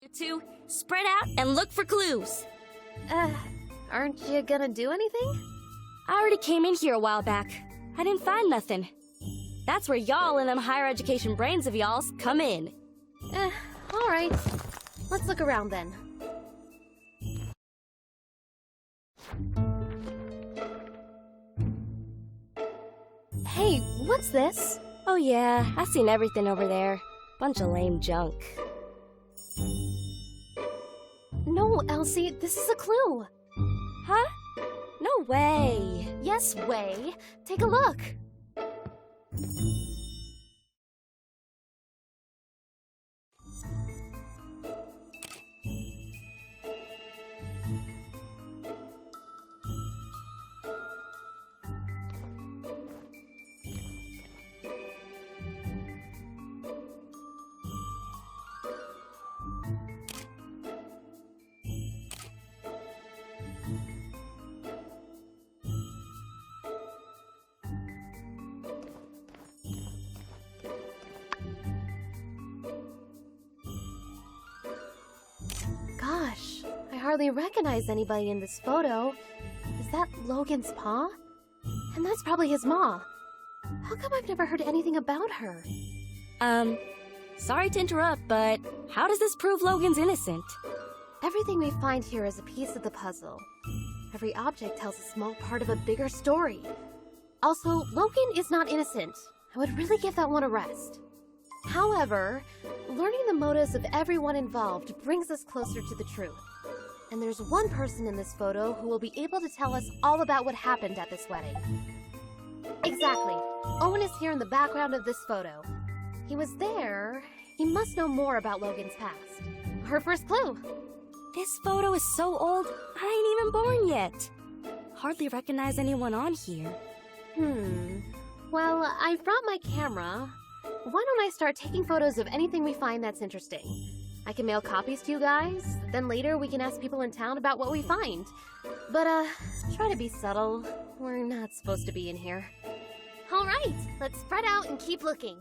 You two, spread out and look for clues. Aren't you gonna do anything? I already came in here a while back. I didn't find nothing. That's where y'all and them higher education brains of y'all's come in. Alright. Let's look around then. Hey, what's this? Oh yeah, I've seen everything over there. Bunch of lame junk. No, Elsie, this is a clue. Huh? No way. Yes, way. Take a look. Gosh, I hardly recognize anybody in this photo. Is that Logan's pa? And that's probably his ma. How come I've never heard anything about her? Sorry to interrupt, but how does this prove Logan's innocent? Everything we find here is a piece of the puzzle. Every object tells a small part of a bigger story. Also, Logan is not innocent. I would really give that one a rest. However, learning the motives of everyone involved brings us closer to the truth. And there's one person in this photo who will be able to tell us all about what happened at this wedding. Exactly. Owen is here in the background of this photo. He was there. He must know more about Logan's past. Her first clue. This photo is so old, I ain't even born yet. Hardly recognize anyone on here. Well, I brought my camera. Why don't I start taking photos of anything we find that's interesting? I can mail copies to you guys, then later we can ask people in town about what we find. But, try to be subtle. We're not supposed to be in here. Alright, let's spread out and keep looking.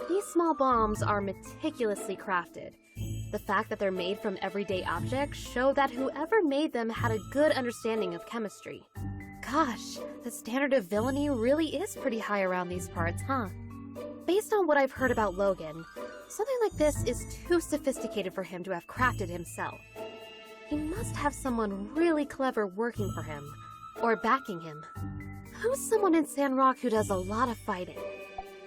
These small bombs are meticulously crafted. The fact that they're made from everyday objects show that whoever made them had a good understanding of chemistry. Gosh, the standard of villainy really is pretty high around these parts, huh? Based on what I've heard about Logan, something like this is too sophisticated for him to have crafted himself. He must have someone really clever working for him, or backing him. Who's someone in Sandrock who does a lot of fighting?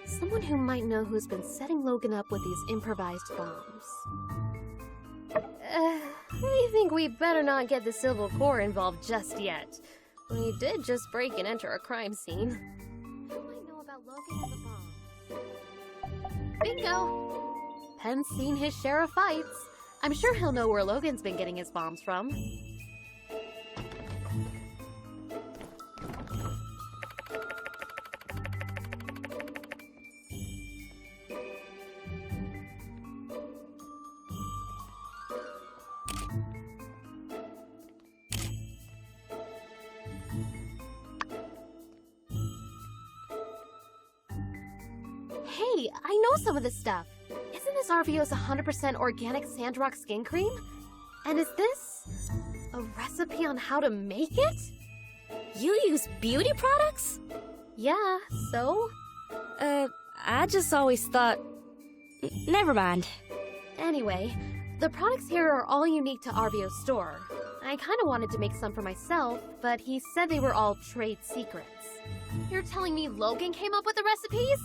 Someone who might know who's been setting Logan up with these improvised bombs. I think we better not get the Civil Corps involved just yet. We did just break and enter a crime scene. Who might know about Logan and the bombs? Bingo! Penn's seen his share of fights. I'm sure he'll know where Logan's been getting his bombs from. Hey, I know some of this stuff. Isn't this RVO's 100% organic Sandrock skin cream? And is this a recipe on how to make it? You use beauty products? Yeah, so? I just always thought... Never mind. Anyway, the products here are all unique to RVO's store. I kind of wanted to make some for myself, but he said they were all trade secrets. You're telling me Logan came up with the recipes?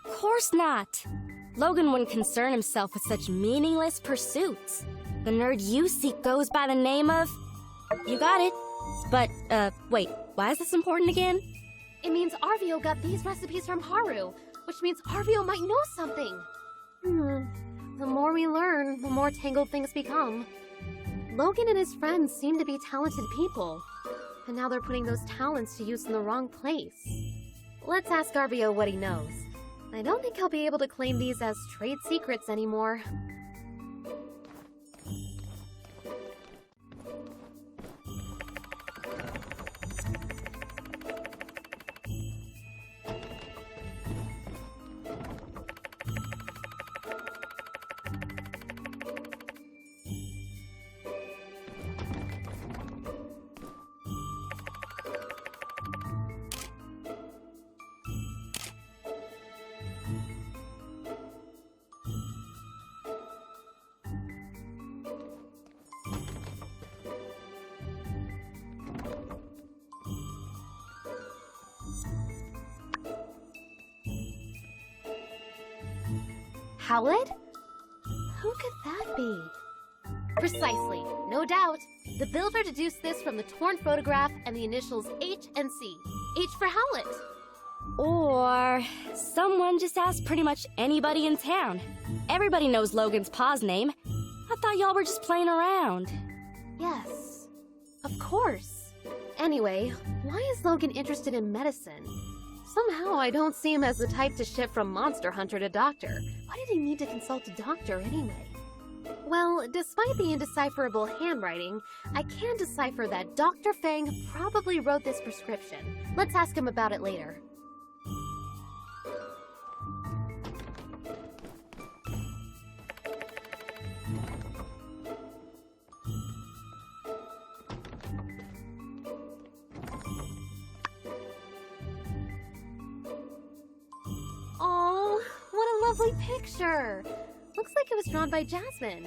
Of course not. Logan wouldn't concern himself with such meaningless pursuits. The nerd you seek goes by the name of... You got it. But, wait, why is this important again? It means RVO got these recipes from Haru, which means RVO might know something. The more more we learn, the more tangled things become. Logan and his friends seem to be talented people, and now they're putting those talents to use in the wrong place. Let's ask Garbio what he knows. I don't think he'll be able to claim these as trade secrets anymore. Howlett? Who could that be? Precisely, no doubt. The builder deduced this from the torn photograph and the initials H and C. H for Howlett. Or someone just asked pretty much anybody in town. Everybody knows Logan's pa's name. I thought y'all were just playing around. Yes, of course. Anyway, why is Logan interested in medicine? Somehow I don't see him as the type to shift from monster hunter to doctor. Why did he need to consult a doctor anyway? Well, despite the indecipherable handwriting, I can decipher that Dr. Fang probably wrote this prescription. Let's ask him about it later. Lovely picture. Looks like it was drawn by Jasmine.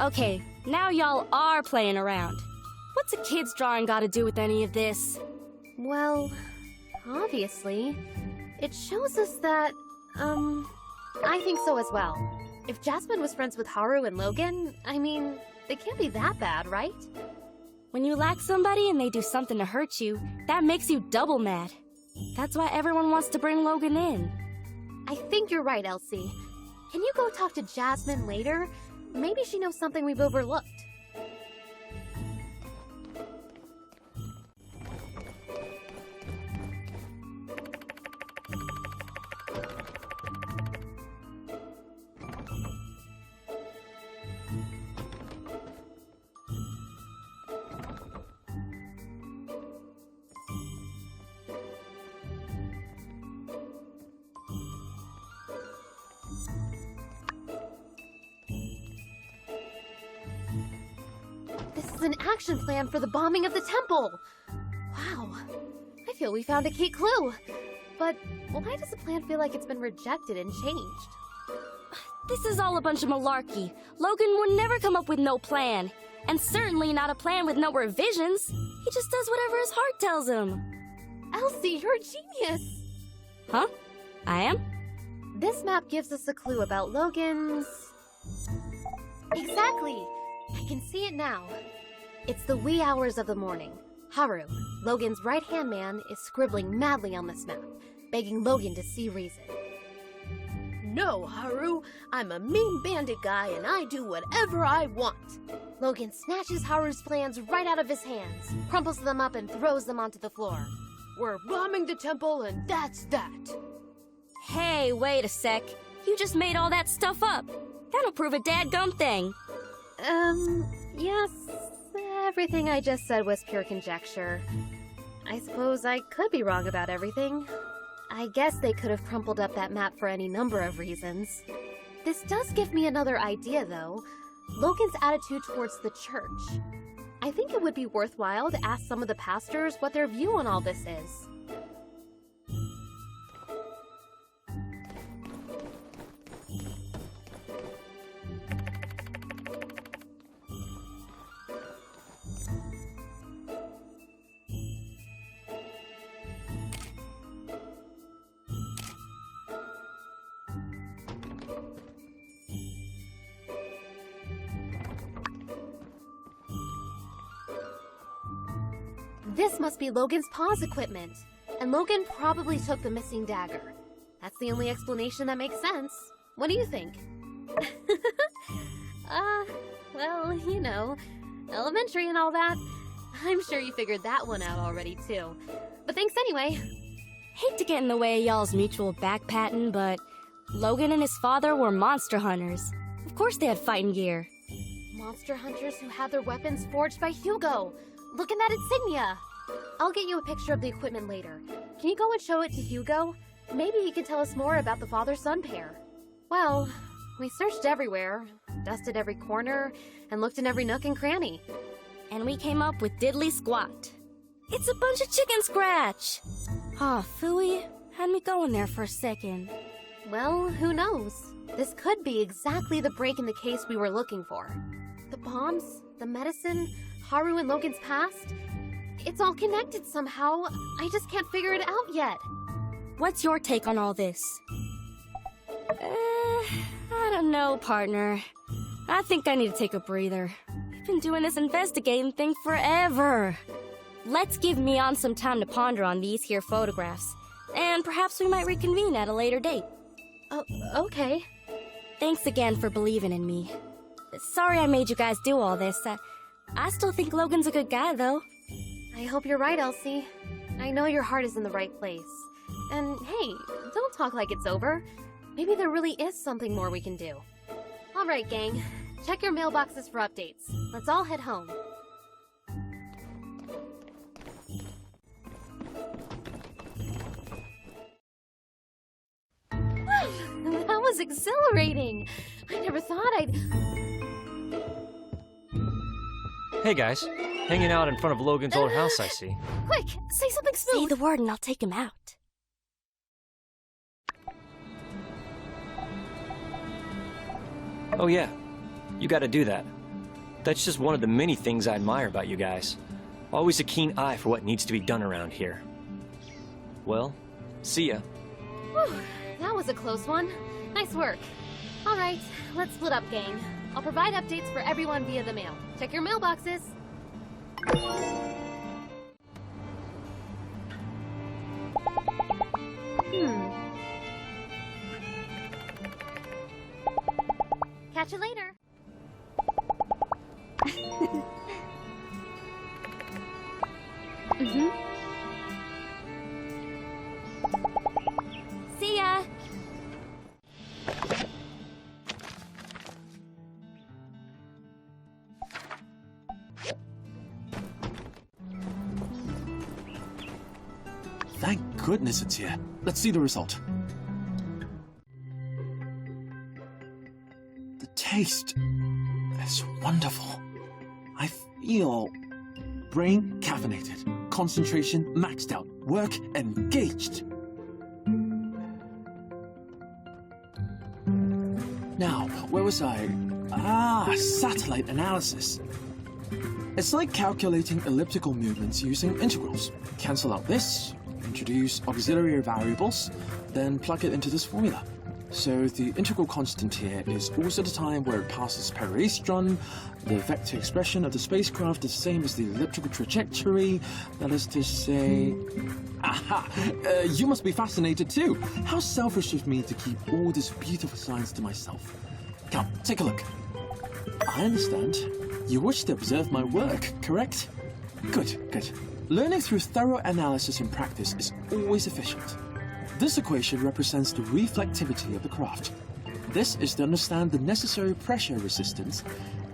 Okay, now y'all are playing around. What's a kid's drawing got to do with any of this? Well, obviously, it shows us that, I think so as well. If Jasmine was friends with Haru and Logan, I mean, they can't be that bad, right? When you like somebody and they do something to hurt you, that makes you double mad. That's why everyone wants to bring Logan in. I think you're right, Elsie. Can you go talk to Jasmine later? Maybe she knows something we've overlooked. An action plan for the bombing of the temple. Wow, I feel we found a key clue. But why does the plan feel like it's been rejected and changed? This is all a bunch of malarkey. Logan would never come up with no plan. And certainly not a plan with no revisions. He just does whatever his heart tells him. Elsie, you're a genius. Huh? I am? This map gives us a clue about Logan's... Exactly! I can see it now. It's the wee hours of the morning. Haru, Logan's right-hand man, is scribbling madly on this map, begging Logan to see reason. No, Haru, I'm a mean bandit guy and I do whatever I want. Logan snatches Haru's plans right out of his hands, crumples them up and throws them onto the floor. We're bombing the temple and that's that. Hey, wait a sec. You just made all that stuff up. That'll prove a dadgum thing. Yes. Everything I just said was pure conjecture. I suppose I could be wrong about everything. I guess they could have crumpled up that map for any number of reasons. This does give me another idea, though. Logan's attitude towards the church. I think it would be worthwhile to ask some of the pastors what their view on all this is. This must be Logan's pa's equipment, and Logan probably took the missing dagger. That's the only explanation that makes sense. What do you think? Well, you know, elementary and all that. I'm sure you figured that one out already, too. But thanks anyway. Hate to get in the way of y'all's mutual backpatting, but Logan and his father were monster hunters. Of course they had fighting gear. Monster hunters who had their weapons forged by Hugo. Look at that insignia. I'll get you a picture of the equipment later. Can you go and show it to Hugo? Maybe he can tell us more about the father-son pair. Well, we searched everywhere, dusted every corner, and looked in every nook and cranny. And we came up with diddly squat. It's a bunch of chicken scratch. Aw, phooey. Had me going there for a second. Well, who knows? This could be exactly the break in the case we were looking for. The bombs, the medicine, Haru and Logan's past. It's all connected somehow. I just can't figure it out yet. What's your take on all this? I don't know, partner. I think I need to take a breather. I've been doing this investigating thing forever. Let's give Mion some time to ponder on these here photographs. And perhaps we might reconvene at a later date. Oh, okay. Thanks again for believing in me. Sorry I made you guys do all this. I still think Logan's a good guy, though. I hope you're right, Elsie. I know your heart is in the right place. And hey, don't talk like it's over. Maybe there really is something more we can do. All right, gang. Check your mailboxes for updates. Let's all head home. That was exhilarating. I never thought I'd... Hey guys, hanging out in front of Logan's old house, I see. Quick, say something smooth. Say the word and I'll take him out. Oh yeah, you gotta do that. That's just one of the many things I admire about you guys. Always a keen eye for what needs to be done around here. Well, see ya. Whew, that was a close one. Nice work. All right, let's split up, gang. I'll provide updates for everyone via the mail. Check your mailboxes. Catch you later. See ya! Thank goodness it's here. Let's see the result. The taste is wonderful. I feel brain caffeinated, concentration maxed out, work engaged. Now, where was I? Satellite analysis. It's like calculating elliptical movements using integrals. Cancel out this, introduce auxiliary variables, then plug it into this formula. So the integral constant here is also the time where it passes periastron. The vector expression of the spacecraft is the same as the elliptical trajectory. That is to say... Aha! You must be fascinated too. How selfish of me to keep all this beautiful science to myself. Come, take a look. I understand. You wish to observe my work, correct? Good, good. Learning through thorough analysis and practice is always efficient. This equation represents the reflectivity of the craft. This is to understand the necessary pressure resistance,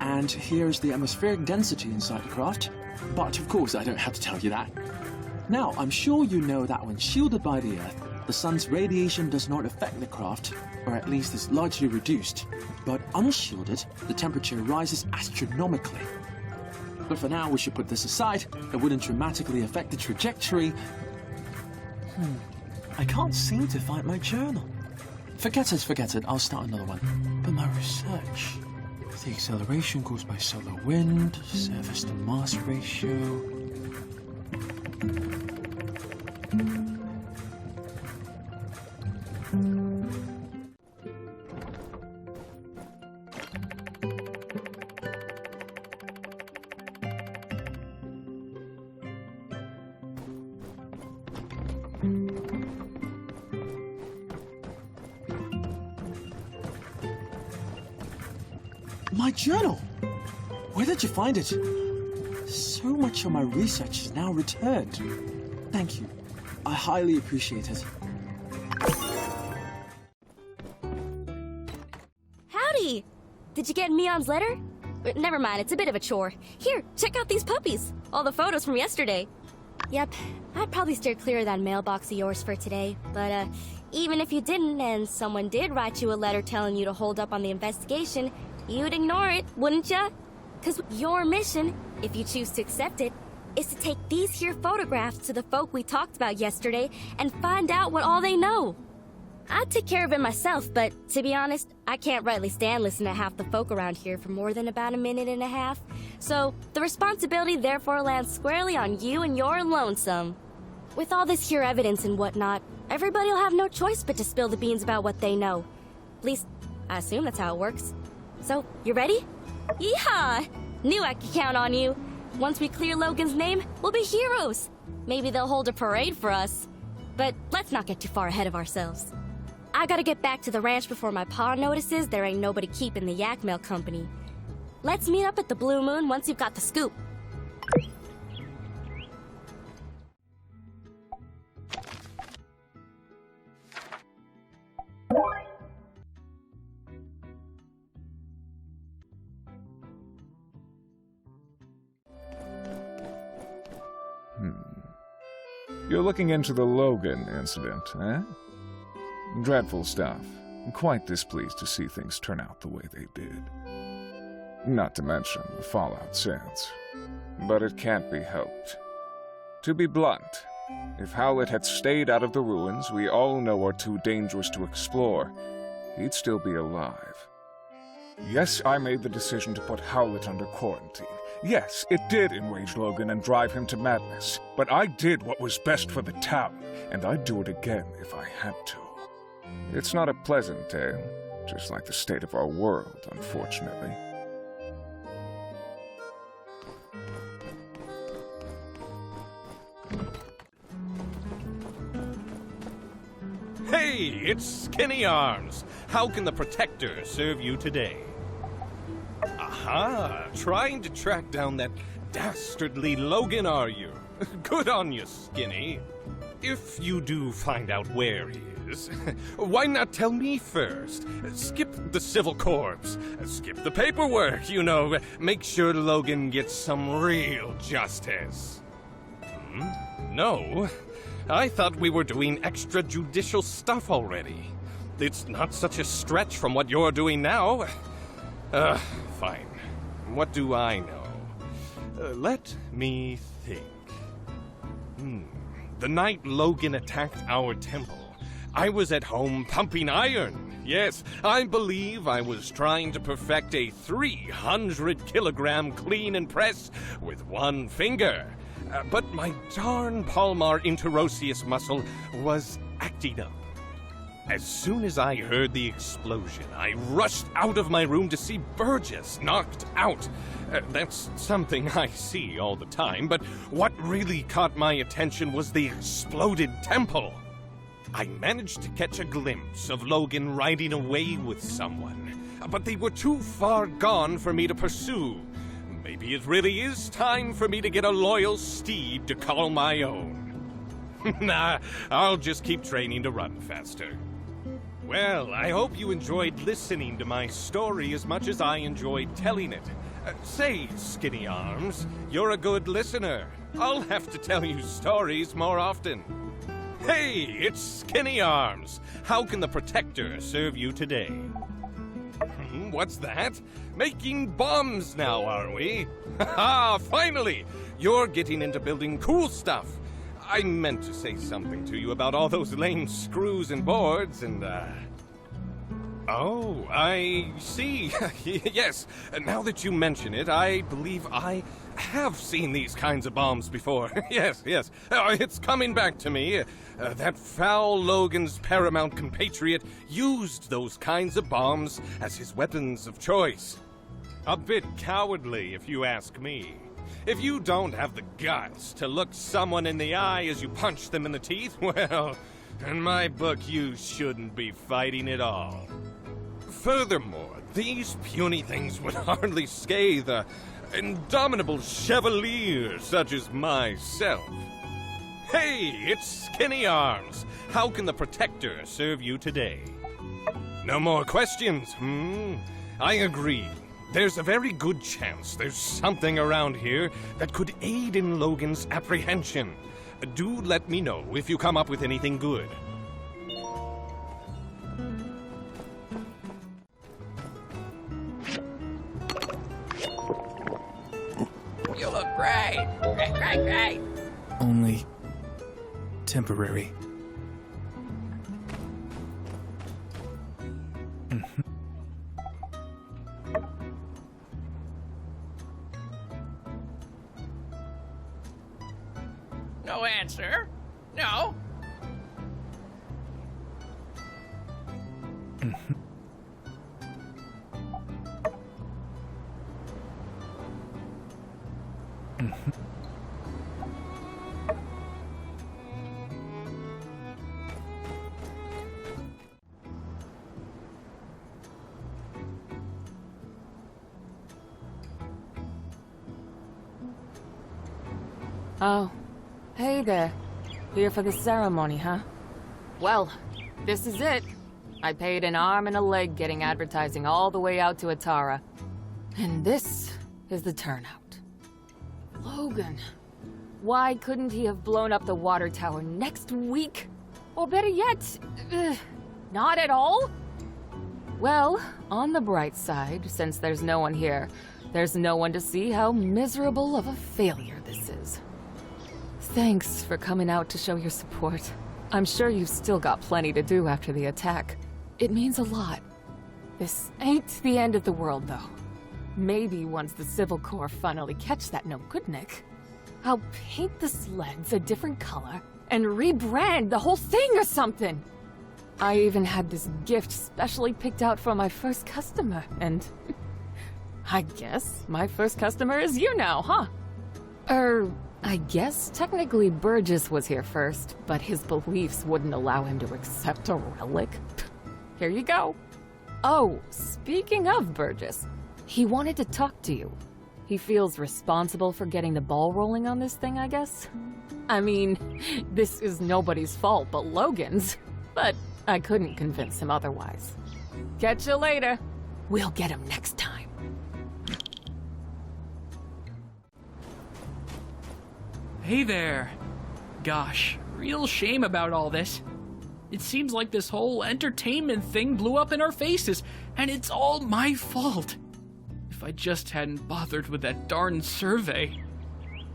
and here is the atmospheric density inside the craft. But of course I don't have to tell you that. Now, I'm sure you know that when shielded by the Earth, the sun's radiation does not affect the craft, or at least is largely reduced. But unshielded, the temperature rises astronomically. But for now, we should put this aside. It wouldn't dramatically affect the trajectory. I can't seem to find my journal. Forget it. I'll start another one. But my research... The acceleration caused by solar wind, surface to mass ratio... My journal! Where did you find it? So much of my research is now returned. Thank you. I highly appreciate it. Howdy! Did you get Mion's letter? Never mind, it's a bit of a chore. Here, check out these puppies. All the photos from yesterday. Yep, I'd probably steer clear of that mailbox of yours for today. But, even if you didn't and someone did write you a letter telling you to hold up on the investigation, you'd ignore it, wouldn't ya? 'Cause your mission, if you choose to accept it, is to take these here photographs to the folk we talked about yesterday and find out what all they know. I'd take care of it myself, but to be honest, I can't rightly stand listening to half the folk around here for more than about a minute and a half. So, the responsibility therefore lands squarely on you and your lonesome. With all this here evidence and whatnot, everybody'll have no choice but to spill the beans about what they know. At least, I assume that's how it works. So, you ready? Yeehaw! Knew I could count on you. Once we clear Logan's name, we'll be heroes. Maybe they'll hold a parade for us. But let's not get too far ahead of ourselves. I gotta get back to the ranch before my pa notices there ain't nobody keeping the yak mail company. Let's meet up at the Blue Moon once you've got the scoop. You're looking into the Logan incident, eh? Dreadful stuff. Quite displeased to see things turn out the way they did. Not to mention the fallout since. But it can't be helped. To be blunt, if Howlett had stayed out of the ruins we all know are too dangerous to explore, he'd still be alive. Yes, I made the decision to put Howlett under quarantine. Yes, it did enrage Logan and drive him to madness. But I did what was best for the town, and I'd do it again if I had to. It's not a pleasant tale, just like the state of our world, unfortunately. Hey, it's Skinny Arms. How can the Protector serve you today? Aha, trying to track down that dastardly Logan, are you? Good on you, Skinny. If you do find out where he is, why not tell me first? Skip the civil corps. Skip the paperwork, you know. Make sure Logan gets some real justice. No? I thought we were doing extrajudicial stuff already. It's not such a stretch from what you're doing now. Fine. What do I know? Let me think. The night Logan attacked our temple, I was at home pumping iron. Yes, I believe I was trying to perfect a 300-kilogram clean and press with one finger. But my darn palmar interosseous muscle was acting up. As soon as I heard the explosion, I rushed out of my room to see Burgess knocked out. That's something I see all the time, but what really caught my attention was the exploded temple. I managed to catch a glimpse of Logan riding away with someone, but they were too far gone for me to pursue. Maybe it really is time for me to get a loyal steed to call my own. Nah, I'll just keep training to run faster. Well, I hope you enjoyed listening to my story as much as I enjoyed telling it. Say, Skinny Arms, you're a good listener. I'll have to tell you stories more often. Hey, it's Skinny Arms. How can the Protector serve you today? What's that? Making bombs now, are we? Ha! Finally! You're getting into building cool stuff. I meant to say something to you about all those lame screws and boards and, Oh, I see. Yes, now that you mention it, I believe I have seen these kinds of bombs before. Yes. It's coming back to me. That foul Logan's paramount compatriot used those kinds of bombs as his weapons of choice. A bit cowardly, if you ask me. If you don't have the guts to look someone in the eye as you punch them in the teeth, well, in my book, you shouldn't be fighting at all. Furthermore, these puny things would hardly scathe indomitable chevalier such as myself. Hey, it's Skinny Arms. How can the Protector serve you today? No more questions, I agree. There's a very good chance there's something around here that could aid in Logan's apprehension. Do let me know if you come up with anything good. You look great! Great! Only temporary. No answer? No? Oh, hey there. Here for the ceremony, huh? Well, this is it. I paid an arm and a leg getting advertising all the way out to Atara. And this is the turnout. Logan. Why couldn't he have blown up the water tower next week? Or better yet, not at all? Well, on the bright side, since there's no one here, there's no one to see how miserable of a failure this is. Thanks for coming out to show your support. I'm sure you've still got plenty to do after the attack. It means a lot. This ain't the end of the world, though. Maybe once the Civil Corps finally catch that no-good-Nick, I'll paint the sleds a different color and rebrand the whole thing or something. I even had this gift specially picked out for my first customer, and I guess my first customer is you now, huh? I guess technically Burgess was here first, but his beliefs wouldn't allow him to accept a relic. Here you go. Oh, speaking of Burgess, he wanted to talk to you. He feels responsible for getting the ball rolling on this thing, I guess. I mean, this is nobody's fault but Logan's, but I couldn't convince him otherwise. Catch you later. We'll get him next time. Hey there. Gosh, real shame about all this. It seems like this whole entertainment thing blew up in our faces, and it's all my fault. If I just hadn't bothered with that darn survey.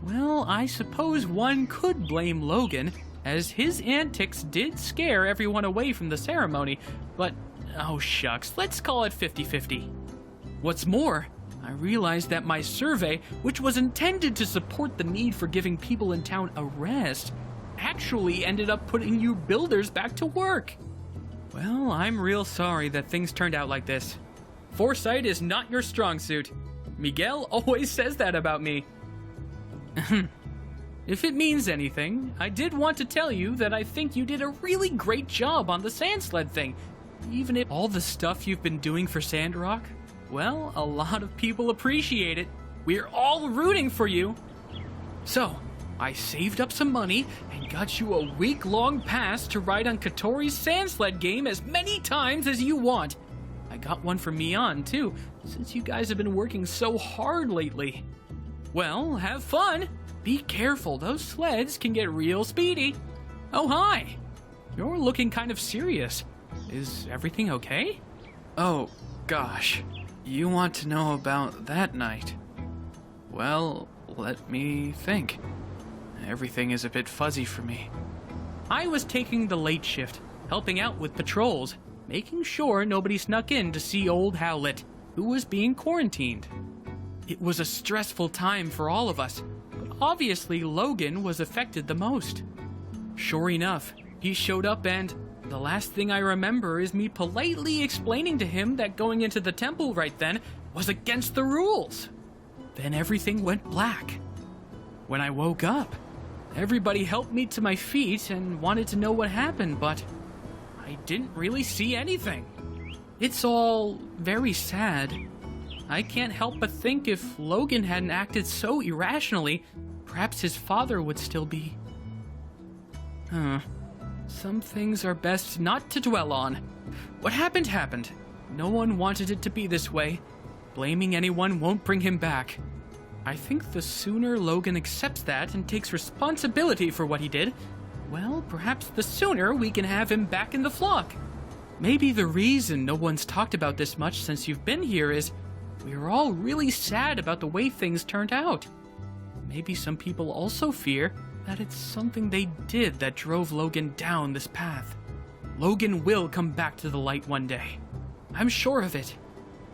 Well, I suppose one could blame Logan, as his antics did scare everyone away from the ceremony, but oh shucks, let's call it 50-50. What's more, I realized that my survey, which was intended to support the need for giving people in town a rest, actually ended up putting you builders back to work. Well, I'm real sorry that things turned out like this. Foresight is not your strong suit. Miguel always says that about me. If it means anything, I did want to tell you that I think you did a really great job on the sand sled thing. Even if all the stuff you've been doing for Sandrock, well, a lot of people appreciate it. We're all rooting for you. So, I saved up some money and got you a week-long pass to ride on Katori's sand sled game as many times as you want. I got one for Mian, too, since you guys have been working so hard lately. Well, have fun. Be careful, those sleds can get real speedy. Oh, hi. You're looking kind of serious. Is everything okay? Oh, gosh. You want to know about that night? Well, let me think. Everything is a bit fuzzy for me. I was taking the late shift, helping out with patrols, making sure nobody snuck in to see old Howlett, who was being quarantined. It was a stressful time for all of us, but obviously Logan was affected the most. Sure enough, he showed up and the last thing I remember is me politely explaining to him that going into the temple right then was against the rules. Then everything went black. When I woke up, everybody helped me to my feet and wanted to know what happened, but I didn't really see anything. It's all very sad. I can't help but think if Logan hadn't acted so irrationally, perhaps his father would still be... Some things are best not to dwell on. What happened happened. No one wanted it to be this way. Blaming anyone won't bring him back. I think the sooner Logan accepts that and takes responsibility for what he did, well, perhaps the sooner we can have him back in the flock. Maybe the reason no one's talked about this much since you've been here is we are all really sad about the way things turned out. Maybe some people also fear that it's something they did that drove Logan down this path. Logan will come back to the light one day. I'm sure of it.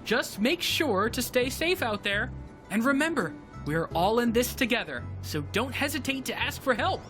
Just make sure to stay safe out there. And remember, we're all in this together, so don't hesitate to ask for help.